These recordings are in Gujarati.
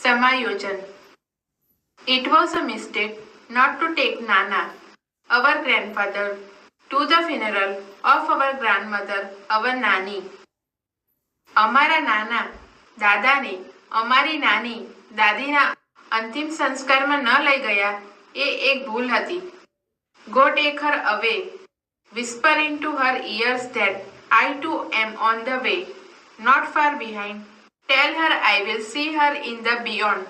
સમાયોજન. It was a mistake not to take Nana, our grandfather, to the funeral of our grandmother, our Nani. અમારા નાના દાદાને અમારી નાની દાદીના અંતિમ સંસ્કારમાં ન લઈ ગયા એ એક ભૂલ હતી. Go take her away, whispering to her ears that I too am on the way, not far behind. Tell her I will see her in the beyond.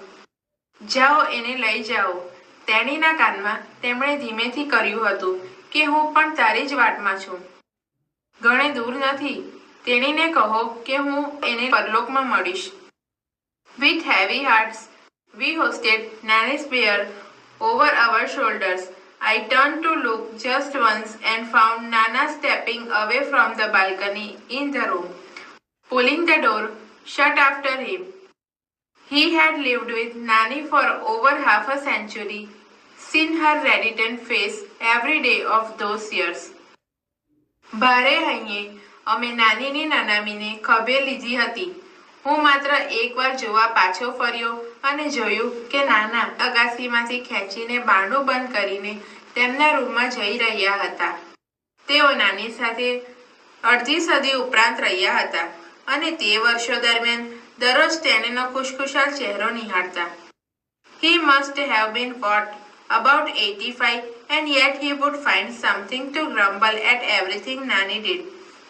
જાઓ એને લઈ જાઓ. તેણીના કાનમાં તેમણે ધીમેથી કર્યું હતું કે હું પણ તારી જ વાટમાં છું. ઘણે દૂર નથી. તેણીને કહો કે હું એને પરલોકમાં મળીશ. With heavy hearts, we hoisted Nanny's spear over our shoulders. I turned to look just once and found Nana stepping away from the balcony in the room, pulling the door shut after him. He had lived with Nanny for over half a century, seen her radiant face every day of those years. ભારે હૈયે અમે નાનીની નનામીને ખભે લીધી હતી. હું માત્ર એકવાર જોવા પાછો ફર્યો અને જોયું કે નાના અગાસીમાંથી ખેંચીને બારણું બંધ કરીને તેમના રૂમમાં જઈ રહ્યા હતા. તેઓ નાની સાથે અડધી સદી ઉપરાંત રહ્યા હતા અને તે વર્ષો દરમિયાન દરરોજ તેણીનો ખુશખુશાલ ચહેરો નિહાળતા. He must have been what, about 85, and yet he would find something to grumble at everything Nanny did.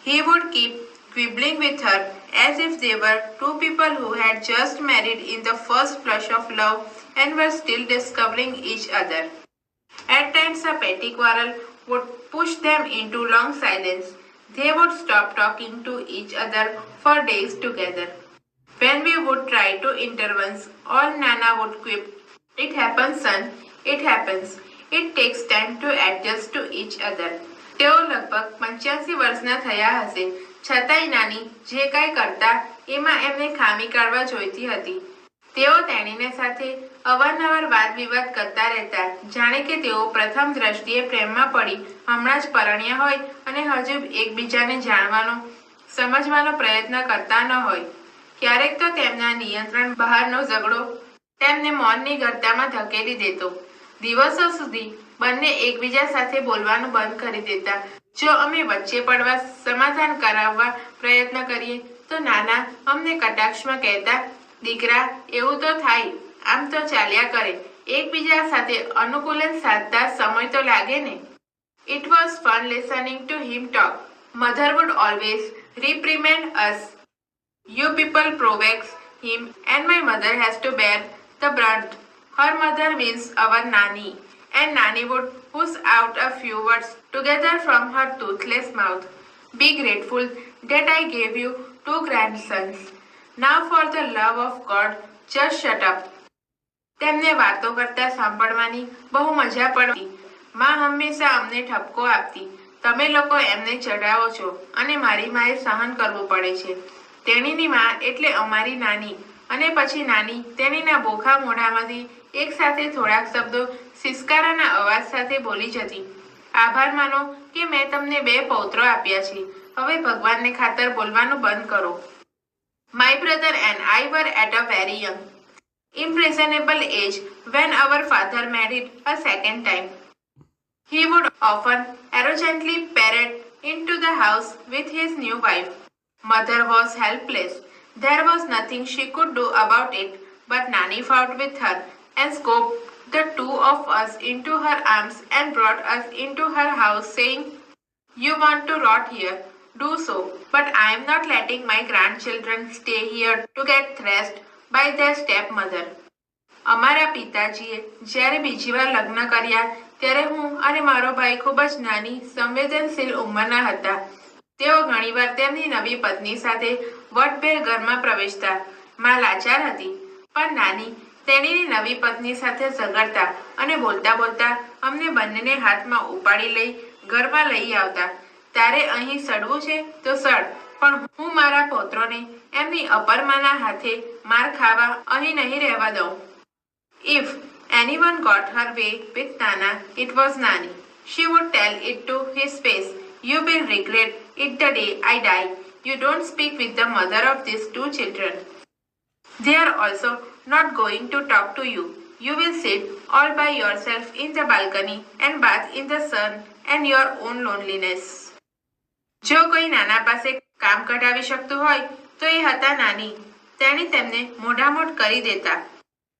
He would keep quibbling with her as if they were two people who had just married in the first flush of love and were still discovering each other. At times a petty quarrel would push them into long silence. They would stop talking to each other for days together. When we would try to intervene, all Nana would quip, "It happens, son, it happens. It takes time to adjust to each other." તેઓ લગભગ 85 વર્ષના થયા હશે, છતાંય નાની જે કાંઈ કરતા એમાં એમને ખામી કાઢવા જોઈતી હતી. તેઓ તેણીને સાથે અવારનવાર વાદ વિવાદ કરતા રહેતા, જાણે કે તેઓ પ્રથમ દ્રષ્ટિએ પ્રેમમાં પડી હમણાં જ પરણ્યા હોય અને હજુ એકબીજાને જાણવાનો સમજવાનો પ્રયત્ન કરતા ન હોય. ક્યારેક તો તેમના નિયંત્રણ બહારનો ઝઘડો તેમને મૌનની ગર્તામાં ધકેલી દેતો. દિવસો સુધી બંને એકબીજા સાથે બોલવાનું બંધ કરી દેતા. જો અમે વચ્ચે પડવા સમાધાન કરાવવા પ્રયત્ન કરીએ તો નાના અમને કટાક્ષમાં કહેતા, "દીકરા, એવું તો થાય, આમ તો ચાલ્યા કરે. એકબીજા સાથે અનુકૂલન સાધતા સમય તો લાગે ને." It was fun listening to him talk. Mother would always reprimand us. "You people provoke him and my mother has to bear the brunt." Her mother means our Nani, and Nani would push out a few words together from her toothless mouth. "Be grateful that I gave you 2 grandsons. Now for the love of God, just shut up." તેમને વાતો કરતા સાંભળવાની બહુ મજા પડતી. માં હંમેશા અમને ઠપકો આપતી, "તમે લોકો એમને ચડાવો છો અને મારી માએ સહન કરવું પડે છે." તેણીની માં એટલે અમારી નાની, અને પછી નાની તેણીના બોખા મોઢામાંથી એક સાથે થોડાક શબ્દો સિસકારાના અવાજ સાથે બોલી જતી, "આભાર માનો કે મેં તમને 2 પૌત્રો આપ્યા છે. હવે ભગવાનને ખાતર બોલવાનું બંધ કરો." My brother and I were at a very young, impressionable age when our father married a second time. He would often arrogantly parade into the house with his new wife. Mother was helpless. There was nothing she could do about it, but Nanny fought with her and scooped the 2 of us into her arms and brought us into her house, saying, "You want to rot here? Do so, but I am not letting my grandchildren stay here to get thrashed by their stepmother." અમારા પિતાજીએ જ્યારે બીજી વાર લગ્ન કર્યા ત્યારે હું અને મારો ભાઈ ખૂબ જ નાની સંવેદનશીલ ઉંમરના હતા. તેઓ ઘણીવાર તેમની નવી પત્ની સાથે વટભેર ઘરમાં પ્રવેશતા. માં લાચાર હતી, પણ નાની તેણીની નવી પત્ની સાથે ઝઘડતા અને બોલતા બોલતા અમને બંનેને હાથમાં ઉપાડી લઈ ઘરમાં લઈ આવતા. "તારે અહીં સડવું છે તો સડ, પણ હું મારા પૌત્રોને એમની અપરમાના હાથે માર ખાવા અહીં નહીં રહેવા દઉં." If anyone got her way with Nana, it was Nani. She would tell it to his face, "You will regret it the day I die. You don't speak with the mother of these 2 children." There also not going to talk to you. You will sit all by yourself in the balcony and bath in the sun and your own loneliness. જો કોઈ નાના પાસે કામ કઢાવી શકતું હોય તો એ હતા નાની. તેણે તેમને મોઢામોઢ કરી દેતા.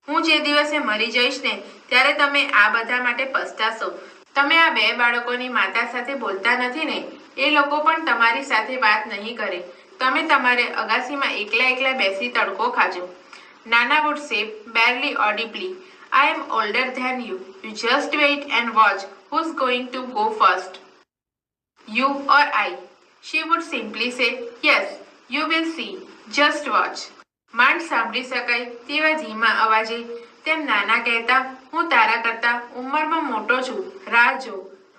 હું જે દિવસે મરી જઈશ ને ત્યારે તમે આ બધા માટે પસ્તાશો. તમે આ બે બાળકોની માતા સાથે બોલતા નથી ને, એ લોકો પણ તમારી સાથે વાત નહીં કરે. તમે તમારે અગાસીમાં એકલા એકલા બેસી તડકો ખાજો. નાના would say barely audibly, I am older than you. You just wait and watch who's going to go first. You or I? She would simply say, yes, you will see. Just watch. માંડ સાંભળી શકાય તેવા ધીમા અવાજે તેમ નાના કહેતા, હું તારા કરતા ઉંમરમાં મોટો છું, રાહ જો.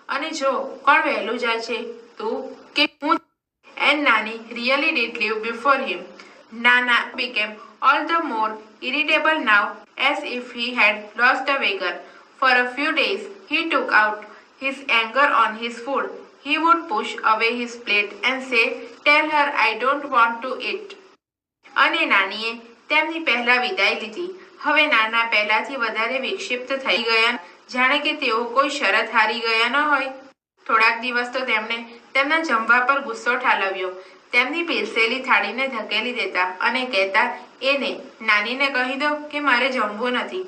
અને જો કોણ વહેલું જાય છે, તું કે હું? And Nani really did live before him. Nana became all the more irritable now, as if he had lost a wager. For a few days he took out his anger on his food. He would push away his plate and say, tell her I don't want to eat. અને નાનીએ તેમની પહેલા વિદાય લીધી. હવે નાના પહેલાથી વધારે વિક્ષિપ્ત થઈ ગયા, જાણે કે તેઓ કોઈ શરત હારી ગયા ન હોય. થોડાક દિવસ તો તેમણે તેમના જમવા પર ગુસ્સો ઠાલવ્યો. તેમની પીરસેલી થાળીને ધકેલી દેતા અને કહેતા, એને નાનીને કહી દો કે મારે જમવું નથી.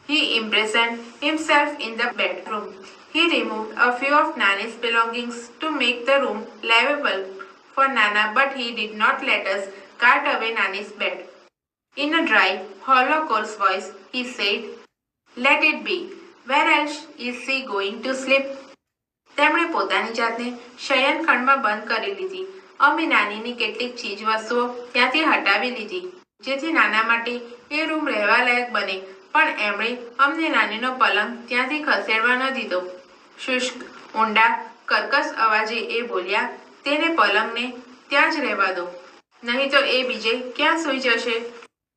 He imprisoned himself in the bedroom. He removed a few of Nani's belongings to make the room livable for Nana, but he did not let us cart away Nani's bed. In a dry, hollow, coarse voice, he said, let it be. Where else is she going to sleep? તેમણે પોતાની જાતને શયનખંડમાં બંધ કરી લીધી. અમે નાનીની કેટલીક ચીજ વસ્તુઓ ત્યાંથી હટાવી લીધી, જેથી નાના માટે એ રૂમ રહેવા લાયક બને, પણ એમણે અમને નાનીનો પલંગ ત્યાંથી ખસેડવા ન દીધો. શુષ્ક, ઊંડા, કર્કશ અવાજે એ બોલ્યા, તેને પલંગને ત્યાં જ રહેવા દો, નહીં તો એ બીજે ક્યાં સૂઈ જશે.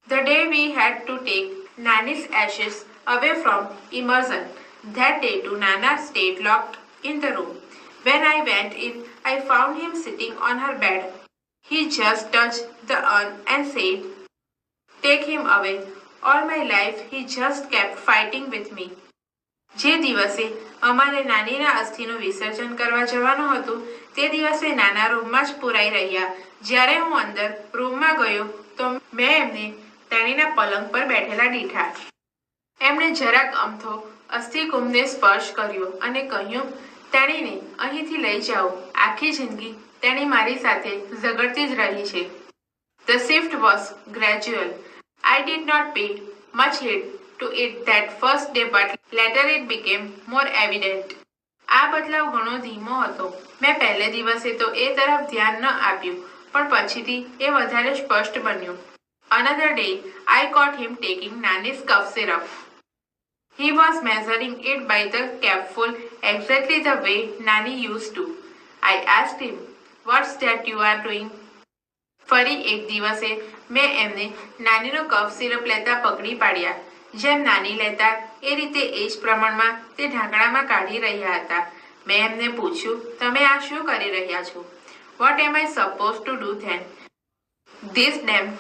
The day we had to take Nani's ashes away from immersion, that day too Nana stayed locked in the room. When I went in, I found him sitting on her bed. He just touched the urn and said, take him away. All my life he just kept fighting with me. જે દિવસે અમારે નાનીના અસ્થિનું વિસર્જન કરવા જવાનું હતું તે દિવસે નાના રૂમમાં જ પુરાઈ રહ્યા. જ્યારે હું અંદર રૂમમાં ગયો તો મેં એમને તેણીના પલંગ પર બેઠેલા દીઠા. એમણે જરાક અમથો અસ્થિકુંભને સ્પર્શ કર્યો અને કહ્યું, તેણીને અહીંથી લઈ જાઓ. આખી જિંદગી તેણી મારી સાથે ઝઘડતી જ રહી છે. The shift was gradual. I did not pay much heed to it that first day, but later it became more evident. આ બદલાવ ઘણો ધીમો હતો. મેં પહેલે દિવસે તો એ તરફ ધ્યાન ન આપ્યું, પણ પછીથી એ વધારે સ્પષ્ટ બન્યું. Another day, I caught him taking Nani's cough syrup. He was measuring it by the capful exactly the way Nani used to. I asked him, what's that you are doing? ફરી એક દિવસે મેં એમને નાનીનો કફ સિરપ લેતા પકડી પાડ્યા. જેમ નાની લેતા એ રીતે એ જ પ્રમાણમાં તે ઢાંકણામાં કાઢી રહ્યા હતા. મેં એમને પૂછ્યું, તમે આ શું કરી રહ્યા છો? What am I supposed to do then? This damn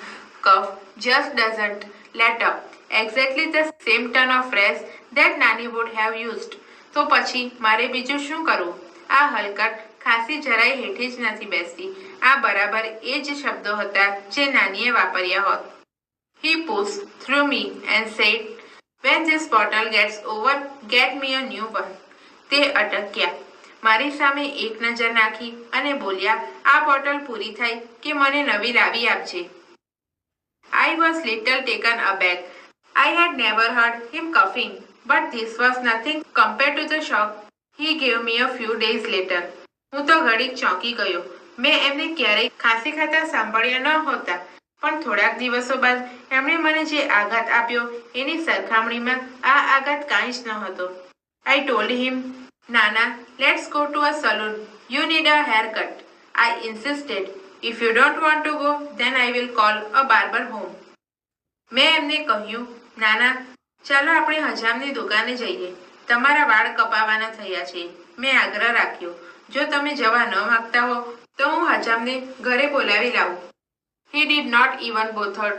cough just doesn't let up. Exactly the same turn of phrase that Nani would have used. તો પછી મારે બીજું શું કરવું? આ હલકટ ખાંસી જરાય હેઠી જ નથી બેસતી. આ બરાબર એ જ શબ્દો હતા જે નાનીએ વાપર્યા હોત. He pushed through me and said, when this bottle gets over, get me a new one. તે અટક્યા. મારી સામે એક નજર નાખી અને બોલ્યા, આ બોટલ પૂરી થાય કે મને નવી લાવી આપજે. I was little taken aback. I had never heard him coughing, but this was nothing compared to the shock he gave me a few days later. હું તો ઘડીક ચોંકી ગયો. મેં એમને ક્યારેય ખાંસી ખાતા સાંભળ્યા ન હોતા, પણ થોડાક દિવસો બાદ એમણે મને જે આઘાત આપ્યો એની સરખામણીમાં આ આઘાત કાંઈ જ ન હતો. I told him, Nana, let's go to a salon. You need a haircut. I insisted. If you don't want to go, then I will call a barber home. મેં એમને કહ્યું, નાના, ચાલો આપણે હજામની દુકાને જઈએ. તમારા વાળ કપાવાના થયા છે. મેં આગ્રહ રાખ્યો, જો તમે જવા ન માંગતા હો તો હું હજામને ઘરે બોલાવી લાવું. He did not even bother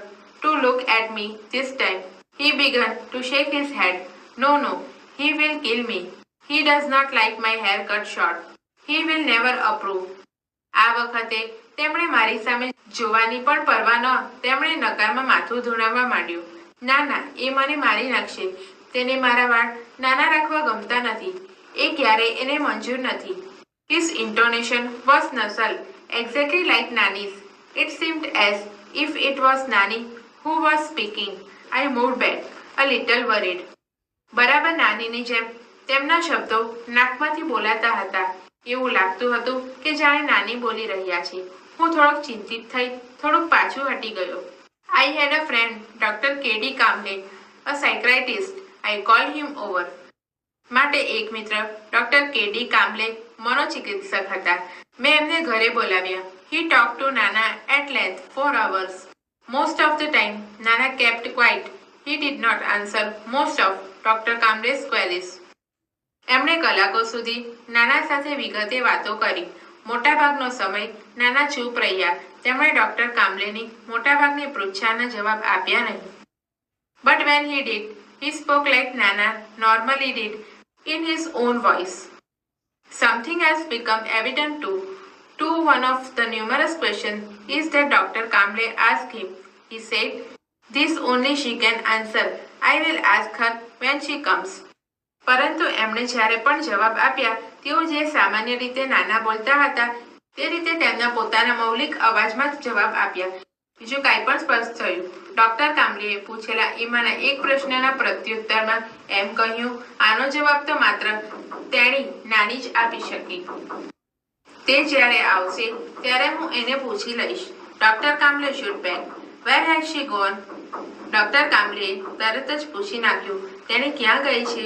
to look at me this time. He began to shake his head. No, no, he will kill me. He does not like my hair cut short. He will never approve. આ વખતે તેમણે મારી સામે જોવાની પણ પરવા ન તેમણે નકારમાં માથું ધુણાવવા માંડ્યું. ના ના, એ મને મારી નાખશે. તેને મારા વાળ નાના રાખવા ગમતા નથી. એ ક્યારેય એને મંજૂર નથી. His intonation was nasal, exactly like Nani's. It seemed as if it was Nani who was speaking. I moved back, a little worried. બરાબર નાનીની જેમ તેમના શબ્દો નાકમાંથી બોલાતા હતા. એવું લાગતું હતું કે જાણે નાની બોલી રહ્યા છે. હું થોડોક ચિંતિત થઈ થોડુંક પાછું હટી ગયો. I had a friend, Dr. K.D. Kamble, a psychiatrist. I called him over. માટે એક મિત્ર ડોક્ટર કેડી કામ્બલે મનોચિકિત્સક હતા. મેં એમને ઘરે બોલાવ્યા. He talked to Nana at length for hours. Most of the time, Nana kept quiet. He did not answer most of Dr. Kamble's queries. એમણે કલાકો સુધી નાના સાથે વિગતે વાતો કરી. મોટાભાગનો સમય નાના ચૂપ રહ્યા. તેમણે ડોક્ટર કામ્બલેની મોટાભાગની પૃચ્છાના જવાબ આપ્યા નહીં. But when he did, he spoke like Nana normally did, in his own voice. Something has become evident to one of the numerous questions is that Dr. Kamble asked him. He said, "This only she can answer. I will ask her when she comes." પરંતુ એમણે જ્યારે પણ જવાબ આપ્યા તેઓ જે સામાન્ય રીતે નાના બોલતા હતા તે રીતે તેમના પોતાના મૌલિક અવાજમાં જ જવાબ આપ્યા. બીજું કાંઈ પણ સ્પષ્ટ થયું. ડોક્ટર કામ્બલેએ પૂછેલા એમાંના એક પ્રશ્નના પ્રત્યુત્તરમાં એમ કહ્યું, આનો જવાબ તો માત્ર તેણી નાની જ આપી શકી. તે જ્યારે આવશે ત્યારે હું એને પૂછી લઈશ. Doctor Kamble shoot back. Where has she gone? Doctor કામ્બલેએ તરત જ પૂછી નાખ્યું, તેણે ક્યાં ગઈ છે?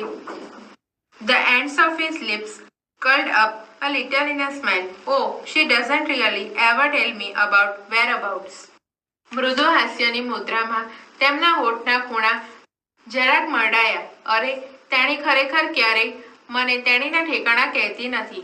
The ends of his lips curled up a little in a smile. Oh, she doesn't really ever tell me about whereabouts. મૃદુ હાસ્યની મુદ્રામાં તેમના હોઠના ખૂણા જરાક મરડાયા. અરે, તેણી ખરેખર ક્યારેય મને તેણીના ઠેકાણા કહેતી નથી.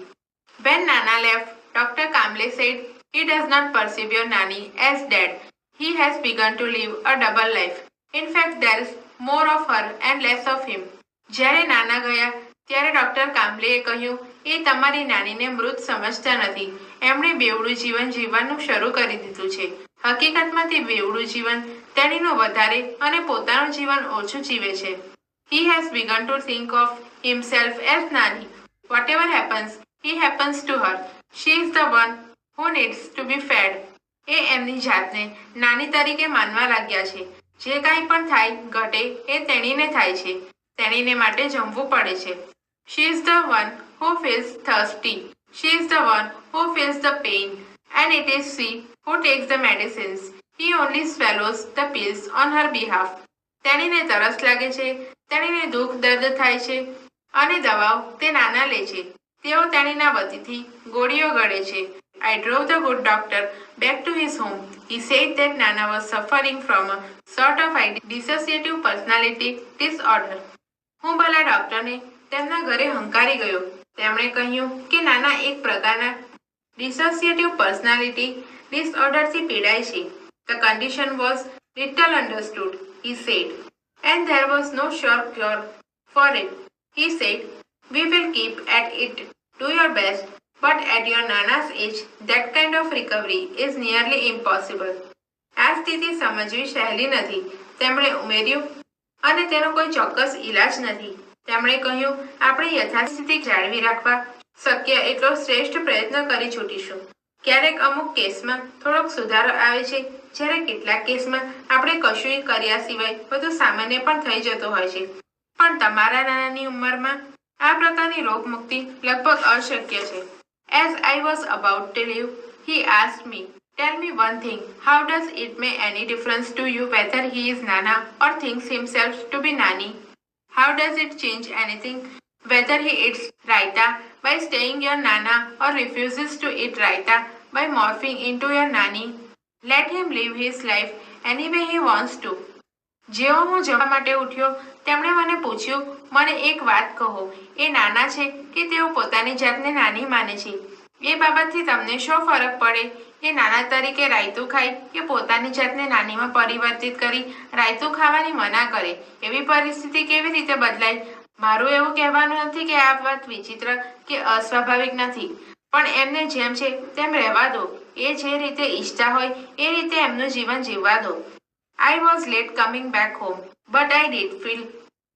When Nana left, Dr. Kamble said he does not perceive your Nani as dead. He has begun to live a double life. In fact, there is more of her and less of him. જ્યારે નાના ગયા ત્યારે ડોક્ટર કામ્બલેએ કહ્યું, એ તમારી નાનીને મૃત સમજતા નથી. એમણે બેવડું જીવન જીવવાનું શરૂ કરી દીધું છે. હકીકતમાં તે બેવડું જીવન તેણીનું વધારે અને પોતાનું જીવન ઓછું જીવે છે. He has begun to think of himself as Nani. Whatever happens, he happens to her. She is the one who needs to be fed. એ એમની જાતને નાની તરીકે માનવા લાગ્યા છે. જે કાંઈ પણ થાય ઘટે એ તેણીને થાય છે. તેણીને માટે જમવું પડે છે. She is the one who feels thirsty. She is the one who feels the pain. And it is she who takes the medicines. He only swallows the pills on her behalf. તેણીને તરસ લાગે છે, તેણીને દુઃખ દર્દ થાય છે અને દવાઓ તે નાના લે છે. તેઓ તેણીના વતીથી ગોળીઓ ગળે છે. I drove the good doctor back to his home. He said that Nana was suffering from a sort of dissociative personality disorder. હું ભલા ડોક્ટરને તેમના ઘરે હંકારી ગયો. તેમણે કહ્યું કે નાના એક પ્રકારના ડિસોસિએટિવ પર્સનાલિટી ડિસઓર્ડરથી પીડાય છે. The condition was little understood, he said, and there was no sure cure for it. He said, we will keep at it, do your best, but at your Nana's age, that kind of recovery is nearly impossible. આ સ્થિતિ સમજવી સહેલી નથી, તેમણે ઉમેર્યું, અને તેનો કોઈ ચોક્કસ ઇલાજ નથી. તેમણે કહ્યું, આપણે યથાસ્થિતિ જાળવી રાખવા શક્ય એટલો શ્રેષ્ઠ પ્રયત્ન કરી છૂટીશું. ક્યારેક અમુક કેસમાં થોડોક સુધારો આવે છે, જ્યારે કેટલાક કેસમાં આપણે કશુંય કર્યા સિવાય બધું સામાન્ય પણ થઈ જતો હોય છે. પણ તમારા નાનાની ઉંમરમાં આ પ્રકારની રોગમુક્તિ લગભગ અશક્ય છે. As I was about to leave, he asked me, tell me one thing, how does it make any difference to you whether he is Nana or thinks himself to be Nani? How does it change anything whether he eats raita by staying your Nana or refuses to eat raita by morphing into your Nani? Let him live his life any way he wants to. જેવો હું જવા માટે ઉઠ્યો તેમણે મને પૂછ્યું, મને એક વાત કહો, એ નાના છે કે તેઓ પોતાની જાતને નાની માને છે? એ બાબતથી તમને શું ફરક પડે કે નાના તરીકે રાયતું ખાય કે પોતાની જાતને નાનીમાં પરિવર્તિત કરી રાયતું ખાવાની મના કરે? એવી પરિસ્થિતિ કેવી રીતે બદલાય? મારું એવું કહેવાનું નથી કે આ વાત વિચિત્ર કે અસ્વાભાવિક નથી, પણ એમને જેમ છે તેમ રહેવા દો. એ જે રીતે ઈચ્છતા હોય એ રીતે એમનું જીવન જીવવા દો. I was late coming back home, but I did feel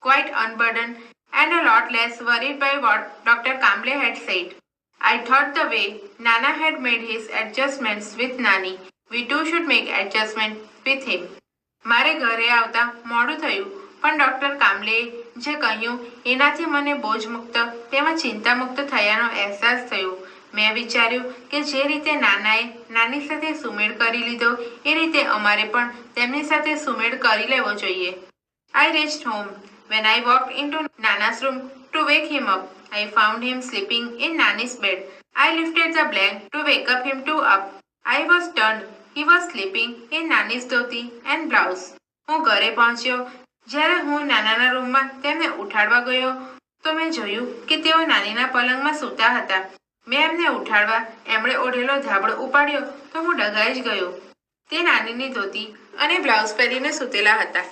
quite unburdened and a lot less worried by what Dr. Kamble had said. I thought the way Nana had made his adjustments with Nani, we too should make adjustments with him. મારે ઘરે આવતા મોડું થયું, પણ ડોક્ટર કામલેએ જે કહ્યું એનાથી મને બોજમુક્ત તેમજ ચિંતામુક્ત થયાનો અહેસાસ થયો. મેં વિચાર્યું કે જે રીતે નાનાએ નાની સાથે સુમેળ કરી લીધો એ રીતે અમારે પણ તેમની સાથે સુમેળ કરી લેવો જોઈએ. I reached home. When I walked into Nana's room to wake him up, I found him sleeping in Nani's bed. I lifted the blanket to wake up him too up. I was stunned. He was sleeping in Nani's dhoti and blouse. હું ઘરે પહોંચ્યો. જ્યારે હું નાનાના રૂમમાં તેમને ઉઠાડવા ગયો તો મેં જોયું કે તેઓ નાનીના પલંગમાં સૂતા હતા. મેં એમને ઉઠાડવા એમણે ઓઢેલો ધાબળો ઉપાડ્યો તો હું ડઘાઈ જ ગયો. તે નાનીની ધોતી અને બ્લાઉઝ પહેરીને સૂતેલા હતા.